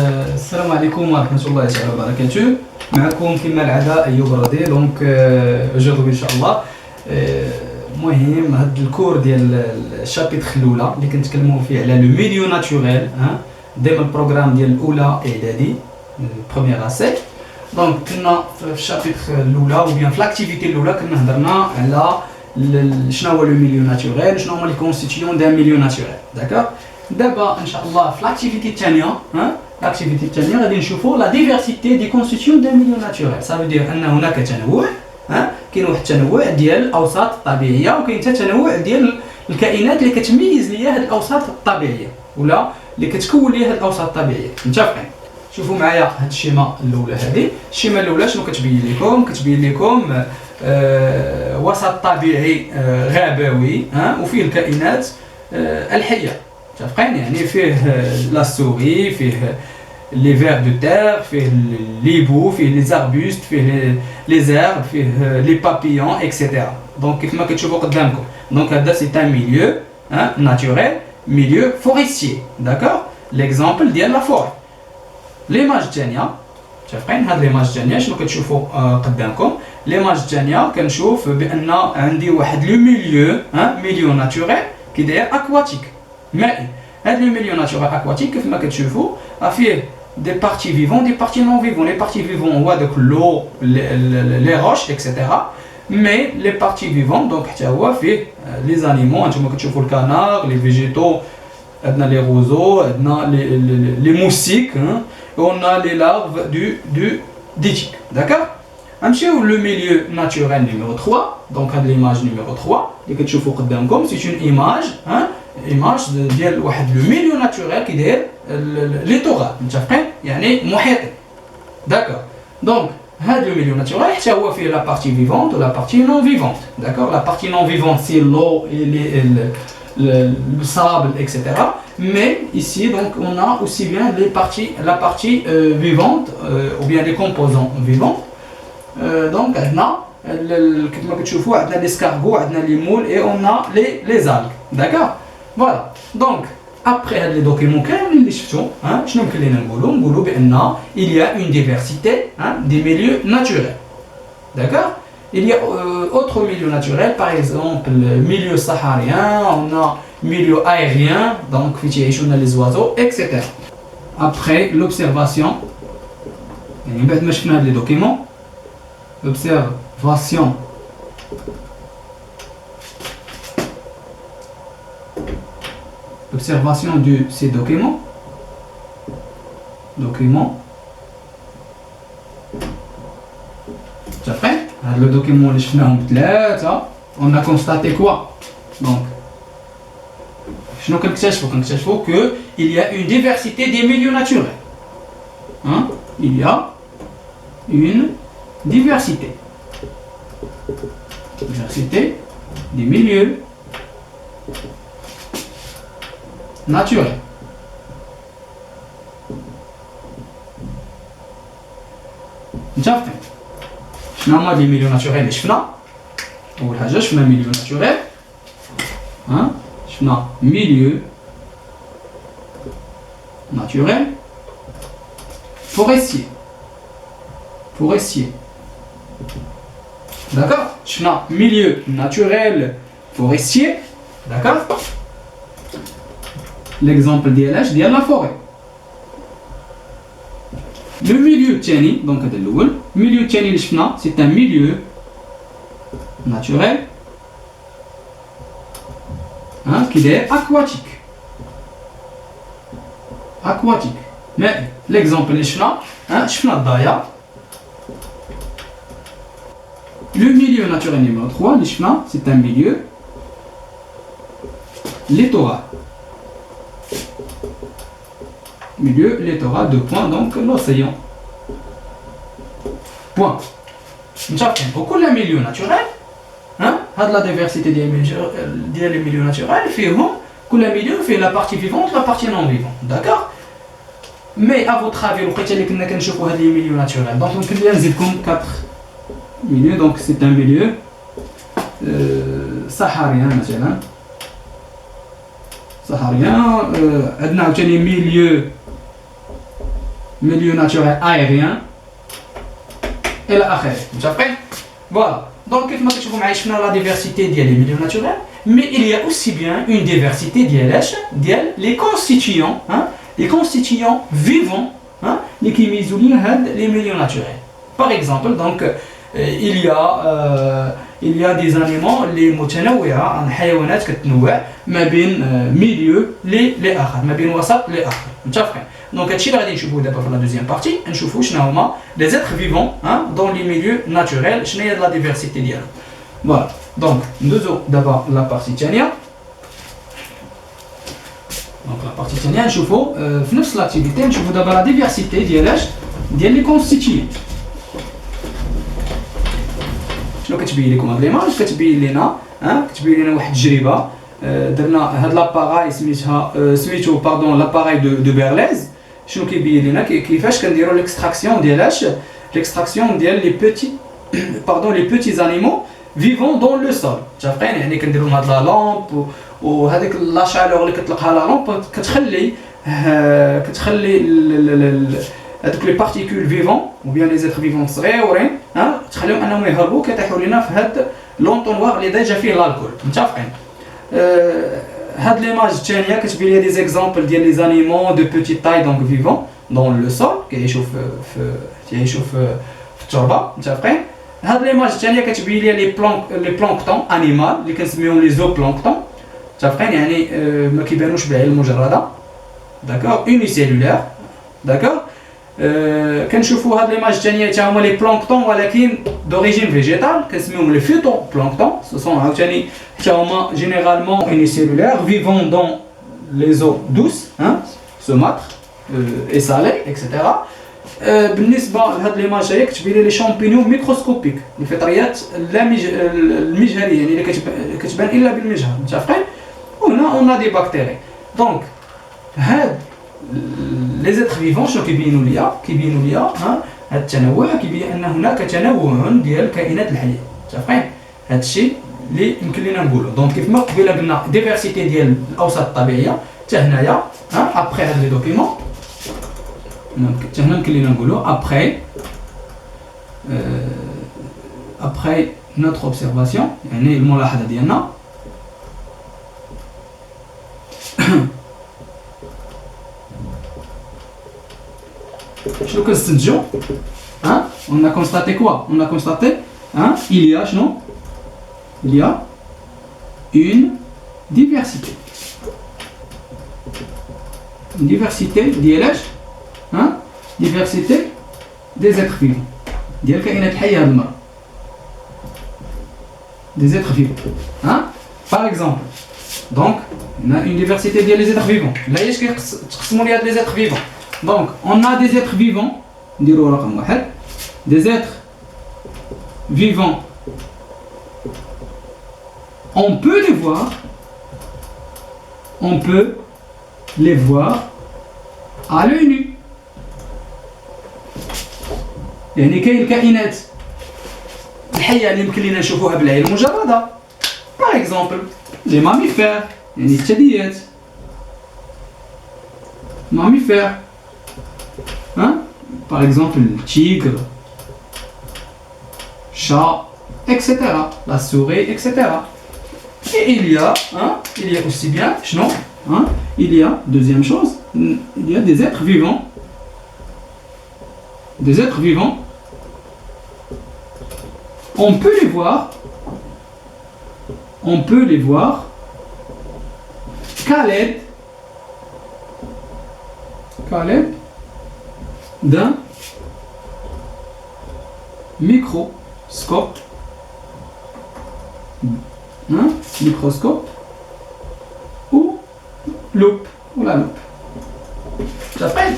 السلام عليكم ورحمة الله تعالى وبركاته. معكم كما العادة أيوب راضي. دونك aujourd'hui إن شاء الله مهم هاد الكور ديال الشابيتر الأولى اللي كنتكلموا فيه على لو ميليو ناتوريل ضمن البروغرام ديال الأولى إعدادي بروميير اسي. دونك كنا في الشابيتر الأولى أو بيان في لاكتيفيتي الأولى كنا هضرنا على شنو هو لو ميليو ناتوريل، شنو هما لي كونستيتيون دان ميليو ناتوريل. داكوغ دابا ان شاء الله في لاكتيفيتي الثانيه لاكتيفيتي الثانيه غادي نشوفوا لا ديفيرسيتي دي كونستيتيون دان ميليو ناتوريل. صافي دير ان هناك تنوع، كاين واحد التنوع ديال الاوساط الطبيعيه وكاين حتى تنوع ديال الكائنات اللي كتميز ليا هاد الاوساط الطبيعيه ولا اللي كتكون ليا هاد الاوساط الطبيعيه. متفقين؟ شوفوا معايا هاد الشيما الاولى. هذه الشيما الاولى شنو كتبين لكم؟ كتبين لكم وسط طبيعي غابوي وفيه الكائنات الحيه. متفقين؟ يعني فيه لا سوري، فيه لي فير دو تير، فيه لي بو، فيه لي زاربوست، فيه لي زيرب، فيه لي بابيون اكسيتيرا. دونك كيف ما كتشوفوا قدامكم، دونك هذا سي ان ميليو ناتوريل، ميليو فوريستيي. داكوغ ليكزامبل ديال لا فور. ليماج الثانيه متفقين؟ هاد ليماج الثانيه شنو كتشوفوا قدامكم؟ ليماج الثانيه كنشوف بان عندي واحد لو ميليو ميليو ناتوريل كي داير اكواتيك مائي. هاد لو ميليو ناتوريل اكواتيك كيف ما كتشوفوا فيه دي بارتي فيفون دي بارتي نون فيفون. لي بارتي فيفون هو داك لو لي روش اكسيتيرا، مي لي بارتي فيفون دونك حتى هو فيه لي زانيمو. انتما كتشوفوا الكانار، لي فيجيتو، عندنا لي روزو، عندنا لي موسيك، on a les larves du tic. D'accord? نمشيو لو ميليو ناتوريل numéro 3. دونك هاد ليماج numéro 3 اللي كتشوفوا قدامكم سي اون ايماج ايماج ديال واحد لو ميليو ناتوريل كي داير ليتورال. متفقين؟ يعني محيطي. داكور. دونك هاد لو ميليو ناتوريل حتى هو فيه لا بارتي فيفونت ولا بارتي نون فيفونت. داكور. لا بارتي نون فيفونت سي لو le sable, etc. Mais ici, donc, on a aussi bien la partie vivante ou bien les composants vivants. Donc, on a l'escargot, on a les moules et on a les algues. D'accord? Voilà. Donc, après les documents, il y a une diversité des milieux naturels. D'accord? Il y a autre milieu naturel, par exemple le milieu saharien, on a milieu aérien, donc on a les oiseaux, etc. Après l'observation, les documents, l'observation de ces documents. Ça fait le document on a constaté quoi? Donc qu'il y a une diversité des milieux naturels. Il y a une diversité des milieux naturels. شنو هما لي ميليو ناتوريل اللي شفنا؟ اول حاجه شفنا ميليو ناتوريل، شفنا ميليو ناتوريل فوريستيي. داكوغ. شفنا ميليو ناتوريل فوريستيي. داكوغ. ليكزامبل ديال لا فوري. Le milieu الثاني دونك هذا الاول. الميليو الثاني اللي شفنا سي ان ميليو ناتوريل كي داير اكواتيك مائي. ليكزامبل اللي شفنا الضايا. لو ميليو ناتوريل نيميرو 3 اللي شفنا سي ان ميليو littoral. Milieu littoral, 2 points, donc l'océan. Point. Pour que le milieu naturel, la diversité des milieux naturels, que le milieu fait la partie vivante, la partie non vivante. D'accord? Mais à votre avis, vous pouvez voir les milieux naturels. Donc, on peut dire 4 milieux. Donc, c'est un milieu saharien, مثلا. saharien. عندنا عاوتاني milieu milieu naturel aérien الى اخره متفقين voilà donc كيف ما كتشوفوا معايا شفنا لا ديفيرسيتي ديال لي ميليو ناتوريل mais il y a aussi bien une diversité ديال les constituants les constituants vivants اللي كيميزوا لينا هاد les milieux naturels par exemple donc il y a des animaux اللي متنوعه حيوانات كتنوع ما بين ميليو لاخر ما بين وسط لاخر متفقين دونك هادشي اللي غادي نشوفوه دابا في لا دوزيام بارتي نشوفوا شنو هما لي زيتر فيفون دون لي ميليو ناتوريل شنو هي لا ديفيرسيتي ديالهم فوالا دونك ندوزو دابا لا بارتي الثانيه دونك لا بارتي الثانيه نشوفوا في نفس لاكتيفيتي نشوفوا دابا لا ديفيرسيتي ديال لي كونستيتيي شنو كتبين لكم هاد ليماج كتبين لنا كتبين لنا واحد التجربه درنا هاد لاباراي سميتو باردون لاباراي دو بيرليز شنو كيبين لنا كيفاش كنديروا ليكستراكسيون ديال لي بيتي باردون لي بيتي زانيمو فيفون دون لو سول متفقين يعني كنديروا هاد لا لامب وهذيك لا شالور اللي كتطلقها لا لامب كتخلي هذوك لي بارتيكول فيفون ou bien les êtres vivants صغيورين تخليهم انهم يهربوا كيطيحوا لنا في هاد لونطونوار اللي ديجا فيه الكول متفقين هاد ليماج الثانيه كتبين لي دي زيكزامبل ديال لي زانيمون دو بوتيت تاي دونك فيفون دون لو سول كيعيشوا في التربه متفقين هاد ليماج الثانيه كتبين لي لي بلانكتون انيمال اللي كنسميوهم لي زو بلانكتون متفقين يعني ما كيبانوش بالعين المجرده داكور اوني سيلولير داكور كنشوفوا هاد ليماج الثانيه حتى هما لي بلانكتون ولكن دوريجين فيجيتال كنسميوهم لي فيتو بلانكتون سو سون عاوتاني حتى هما جينيرالمون اوني سيلولير فيفون دون لي زو دوس سوماتر اي سالي اكسيتيرا بالنسبه لهاد ليماج هي كتبين لي شامبينيون ميكروسكوبيك الفطريات المجهريه يعني اللي كتبان الا بالمجهر متفقين وهنا اون دي باكتيري دونك هاد لي زيتر فيفون شنو كيبينوا ليا هاد التنوع كيبين ان هناك تنوع ديال الكائنات الحيه متفقين هاد الشيء اللي يمكن لينا نقولوا دونك كيف ما قبيله قلنا ديفيرسيتي ديال الاوساط الطبيعيه حتى هنايا ابري هاد لي دوكيمون حتى هنا يمكن لينا نقولوا ابري نوتر اوبسيرفاسيون يعني الملاحظه ديالنا شنو كنستنتجو on a constaté quoi on a constaté il y a شنو il y a une diversité ديال diversité des êtres vivants ديال الكائنات الحيه هاد المره des êtres vivants par exemple donc on a une diversité ديال les êtres vivants لا ياش كيتقسموا لي هاد les êtres vivants donc on a des êtres vivants نديرو رقم واحد des êtres vivants on peut les voir à l'œil nu يعني كاين الكائنات الحيه اللي يمكن لينا نشوفوها بالعين المجرده par exemple les mammifères يعني الثدييات mammifères par exemple le tigre, chat, etc. La souris, etc. Et il y a aussi bien, il y a, deuxième chose, il y a des êtres vivants. Des êtres vivants. On peut les voir qu'à l'aide d'un microscope ou loupe ولا loupe تفهم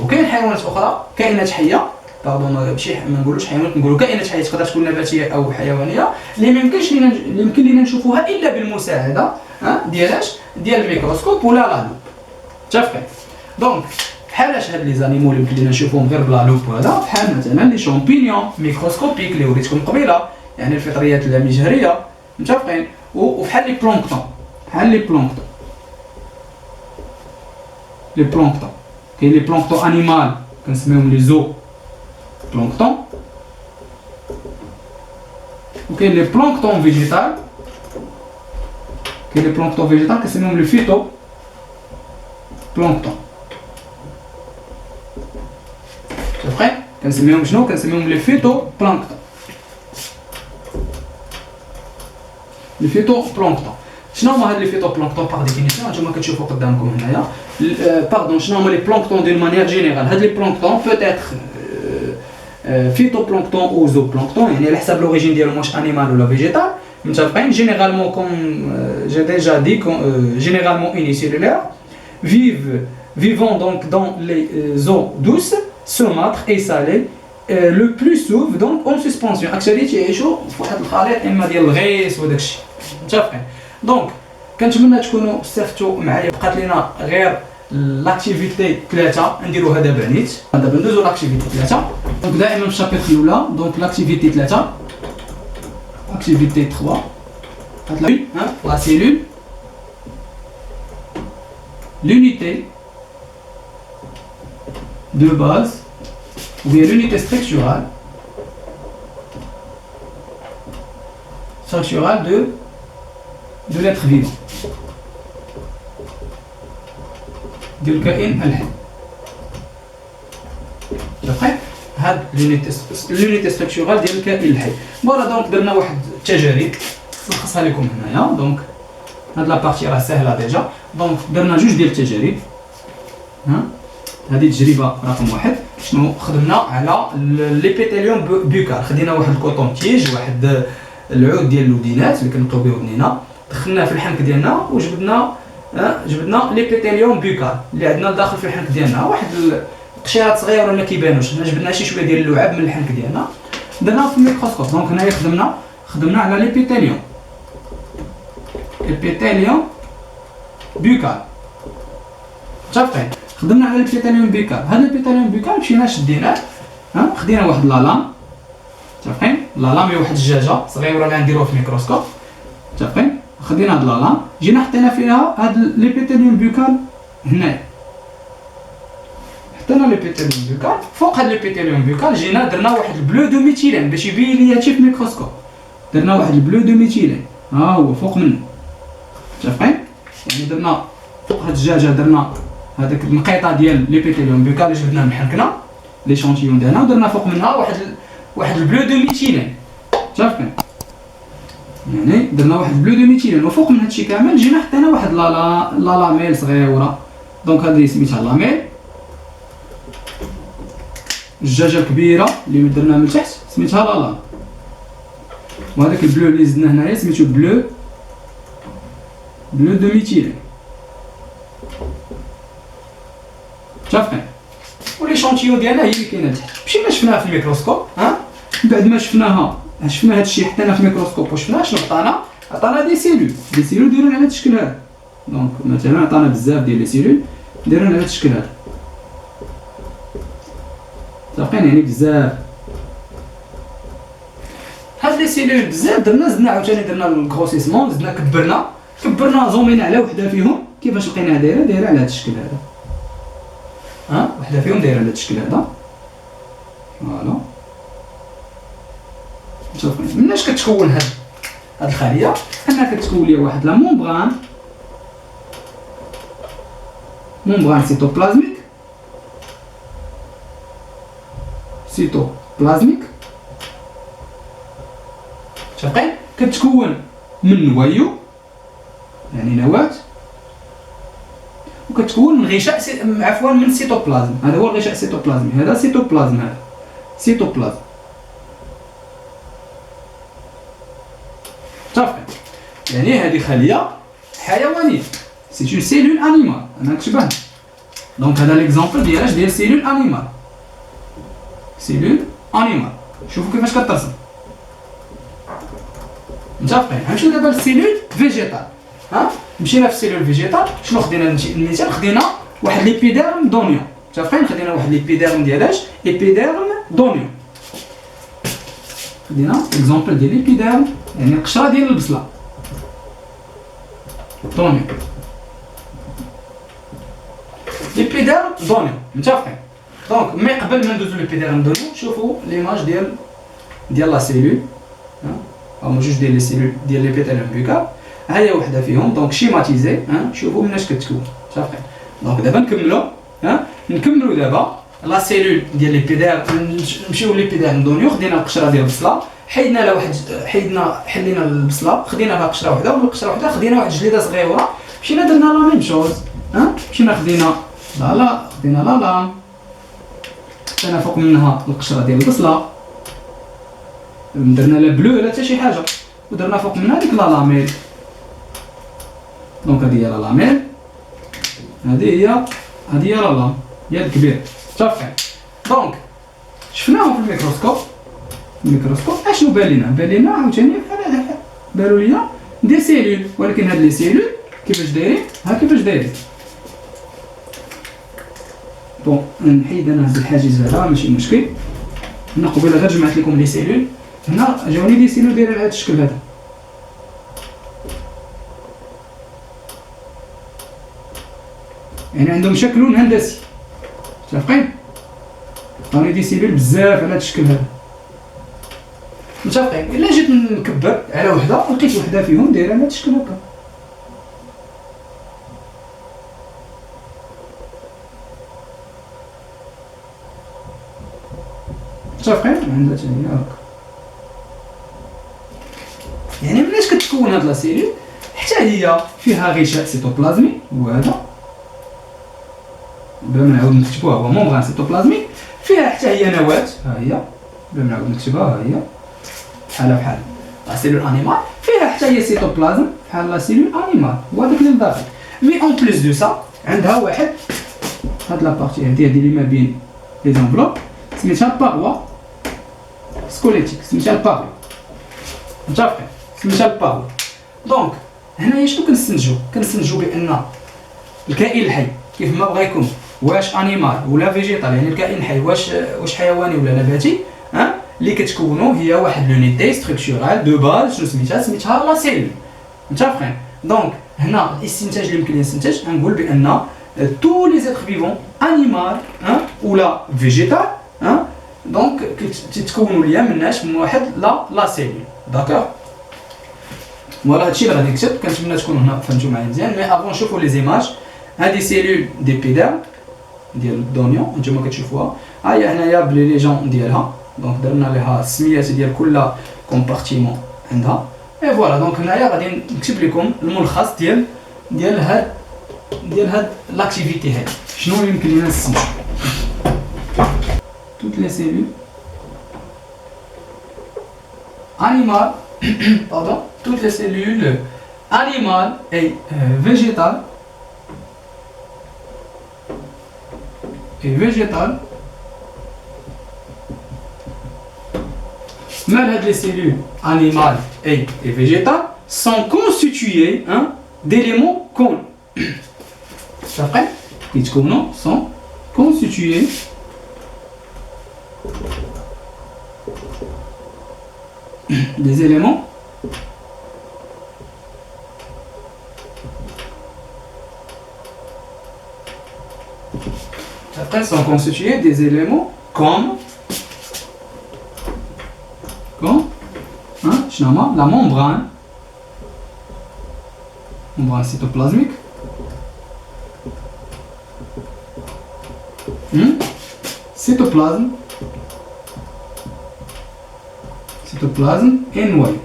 وكاين حيوانات اخرى كائنات حيه باردون ماشي ما نقولوش حيوانات نقولوا كائنات حيه تقدر تكون نباتيه او حيوانيه اللي ما يمكن لينا نشوفوها الا بالمساعده ديال الميكروسكوب ولا لا لوب تفهم دونك بحالاش هاد لي زانيمو اللي يمكن لينا نشوفوهم غير بلا لوب وهذا بحال مثلا لي شامبينيون ميكروسكوبيك اللي وريتكم قبيله يعني الفطريات اللامجهريه متفقين وبحال لي بلانكتون لي بلانكتون كاين لي بلانكتون انيمال كنسميهم لي زو بلانكتون. وكاين لي بلانكتون فيجيتال، كاين لي بلانكتون فيجيتال كنسميهم لي فيتو بلانكتون. صافي كنسميهم شنو؟ كنسميهم لي فيتو بلانكتون. لي فيتو بلانكتون شنو هما هاد لي فيتو بلانكتون باغ ديفينيسيون؟ نتوما كتشوفوا قدامكم هنايا باردون شنو هما لي بلانكتون دون مانيير جينيرال. هاد لي بلانكتون بوتيتر فيتو بلانكتون او زو بلانكتون، يعني على حساب لوريجين ديالهم واش انيمال ولا فيجيتال. متفقين؟ جينيرالمون كوم جي ديجا دي généralement unicellulaires vivant donc dans les eaux douces, saumâtres et salées, le plus souvent donc en suspension. اكثرية يعيشوا في واحد الخليط اما ديال الغيس وداك الشيء. متفقين؟ دونك كنتمنى تكونوا استفدتوا معايا. بقات لينا غير لاكتيفيتي 3 نديروها دابا نيت. دابا ندوزو لاكتيفيتي 3. دونك دائما في الشابيتر الاولى دونك لاكتيفيتي 3 اكتيفيتي 3 la cellule, l'unité de base ou bien l'unité structurale de l'être vivant, de الكائن الحي. دقيق هاد l'unité structurale ديال الكائن الحي. فوالا دونك درنا واحد التجارب نلخصها لكم هنايا. دونك هاد لابارتي راه ساهله ديجا. دونك درنا جوج ديال التجارب. هذه تجربه رقم 1. شنو خدمنا على ليبيتيليوم بوكال. خدينا واحد الكوطون تيج، واحد العود ديال اللودينات اللي كنقيو به ودنينا، دخلناه في الحنك ديالنا وجبدنا جبدنا ليبيتيليوم بوكال اللي عندنا داخل في الحنك ديالنا. واحد القشيرات صغيره ما كيبانوش. جبدنا شي شويه ديال اللعاب من الحنك ديالنا درناه في الميكروسكوب. دونك هنايا خدمنا على ليبيتيليوم بوكال. متفقين؟ خدمنا على البيتاليوم بوكال. هذا البيتاليوم بوكال مشينا شديناه، خدينا واحد لالام. متفقين؟ لالام هي واحد الدجاجه صغيره اللي نديروها في الميكروسكوب. متفقين؟ خدينا هاد لالام جينا حطينا فيها هاد البيتاليوم بوكال هنايا. حطينا البيتاليوم بوكال فوق هاد البيتاليوم بوكال جينا درنا واحد البلو دو ميثيلين باش يبين ليا هادشي في الميكروسكوب. درنا واحد البلو دو ميثيلين ها هو فوق منه. متفقين؟ يعني درنا فوق هاد الدجاجه درنا هذاك النقيطه ديال ليبيتيليوم بوكال اللي جبدنا من حنكنا لي شونتيون ديالنا ودرنا فوق منها واحد البلو دو ميثيلين. متفقين؟ يعني درنا واحد البلو دو ميثيلين وفوق من هادشي كامل جينا حطينا واحد لاميل صغيره. دونك هذه سميتها لاميل. الدجاجه الكبيره اللي درنا من تحت سميتها لالا. وهذاك البلو اللي زدنا هنايا سميتو بلو دو ميثيلين. متفقين؟ ولي شونتيون ديالنا هي اللي كاينه تحت. مشينا شفناها في الميكروسكوب. من بعد ما شفنا هادشي حطينا في الميكروسكوب وشفنا شنو عطانا دي سيلول دايرين على هاد الشكل هذا. دونك مثلا عطانا بزاف ديال لي سيلول دايرين على هاد الشكل هذا. متفقين؟ يعني بزاف هاد لي سيلول بزاف زدنا عاوتاني درنا الكروسيسمون، زدنا كبرنا زومينا على وحده فيهم. كيفاش لقيناها دايره على هاد الشكل هذا. وحده فيهم دايره على هاد الشكل هذا. فوالا. متفقين؟ مناش كتكون هاد الخليه؟ انها كتكون ليها واحد لا ممبران سيتوبلازميك. متفقين؟ كتكون من نوايو يعني نواة، وكتكون من غشاء من السيتوبلازم. هذا هو الغشاء السيتوبلازمي. هذا سيتوبلازم. متفقين؟ يعني هذه خليه حيوانيه. سي اون سيلول انيمال. انا كتبان. دونك هذا ليكزامبل ديال سيلول انيمال. شوفوا كيفاش كترسم. متفقين؟ غنمشيو دابا للسيلول فيجيتال. مشينا في السيلول فيجيتال شنو خدينا؟ المثال خدينا واحد ليبيديرم دونيون. متفقين؟ خدينا واحد ليبيديرم ديال اش؟ ايبيديرم دونيون. خدينا اكزامبل ديال ليبيديرم يعني القشره ديال البصله دونيون. ليبيديرم دونيون. متفقين؟ دونك مي قبل ما ندوزو ليبيديرم شوفوا ليماج ديال لا سيلول هما جوج ديال لي سيلول ديال ليبيثيليوم بوكال ها هي وحده فيهم دونك شيماتيزي شوفوا مناش كتكون صافي دونك دابا نكملوا دابا لا سيلول ديال ليبيديرم نمشيو ليبيديرم خدينا القشره ديال البصله حيدنا لها واحد حلينا البصله خدينا لها قشره وحده والقشره وحده خدينا واحد الجليده صغيره مشينا درنا لا ميم شوز مشينا خدينا خدينا لا حطينا فوق منها القشره ديال البصله درنا لا بلو ولا حتى شي حاجه ودرنا فوق منها ديك لا لاميل دونك هذه هي لا لاميل هذه هي لا لام ديال الكبير صافي دونك شفناهم في الميكروسكوب اشنو بان لينا عاوتاني بحال بانوا ليا دي سيلول ولكن هاد لي سيلول كيفاش دايرين كيفاش دايرين بون نحيد انا هاد الحاجز هذا ماشي مشكل هنا قبيله غير جمعت لكم لي سيلول هنا جاوني دي سيلول دايرين على هاد الشكل هذا يعني عندهم شكل هندسي متفقين عطاوني دي سيلول بزاف على هاد الشكل هذا متفقين الا جيت نكبر على وحده لقيت وحده فيهم دايره على هاد الشكل هكا متفقين عندها حتى هي هكا يعني مليش كتكون هاد لا سيلول حتى هي فيها غشاء سيتوبلازمي هو هذا بلا ما نعاود نكتبوها هو ممبران سيتوبلازمي فيها حتى هي نواة ها هي بلا ما نعاود نكتبها ها هي بحال لا سيلول انيمال فيها حتى هي سيتوبلازم بحال لا سيلول انيمال هو هذاك اللي لداخل مي اون بليس دو سا عندها واحد هاد لا بارتي هادي اللي ما بين لي زونفلوب سميتها الباروا سكوليتيك سميتها الباروا متفقين سميتها الباروا دونك هنايا شنو كنستنتجو بان الكائن الحي كيف ما بغا يكون واش انيمال ولا فيجيتال يعني الكائن الحي واش حيواني ولا نباتي اللي كتكونوا هي واحد لونيتي ستركتورال دو باز شنو سميتها لا سيلول متفقين دونك هنا الاستنتاج اللي يمكن يستنتج نقول بان تو لي زيتر فيفون انيمال ولا فيجيتال دونك تتكونوا ليا مناش من واحد لا سيلول داكوغ فوالا هادشي اللي غادي نكتب كنتمنى تكونوا هنا فهمتوا معايا مزيان مي افون نشوفوا لي زيماج هادي سيلول ديبيديرم ديال الدونيون نتوما كتشوفوها ها هي هنايا بلي لي جون ديالها دونك درنا ليها السميات ديال كل كومبارتيمون عندها اي فوالا دونك هنايا غادي نكتب لكم الملخص ديال هاد لاكتيفيتي هادي شنو يمكن لينا نستنتجو toutes les cellules animales pardon toutes les cellules animales et végétales même les cellules animales et végétales sont constituées d'éléments communs. Après, les communs sont constitués des éléments après sont constitués des éléments comme la membrane cytoplasmique cytoplasme et noyau.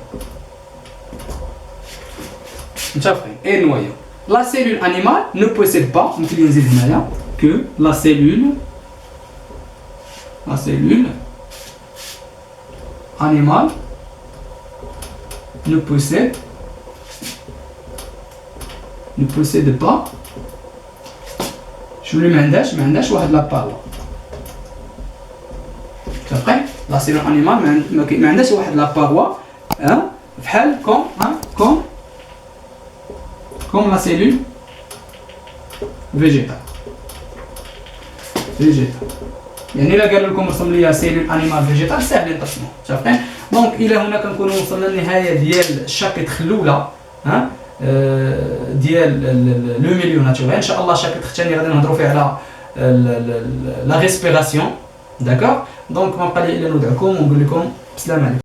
Et noyau. La cellule animale ne possède pas que la cellule animale ne possède pas شنو اللي ما عندهاش واحد لاباروا صافي لا سيلول انيمال ما عندهاش واحد لاباروا بحال كوم لا سيلول فيجيتال يعني الا قالوا لكم رسم لي سيلول انيمال فيجيتال ساهلين ترسموا صافي دونك الى هنا كنكونوا وصلنا للنهايه ديال الشابيتر الاولى ديال لو ميليو ناتوريل ان شاء الله الشابيتر الثاني غادي نهضروا فيه على la respiration. D'accord. Donc ما بقى لي الا ندعوكم ونقول لكم بسلام عليكم.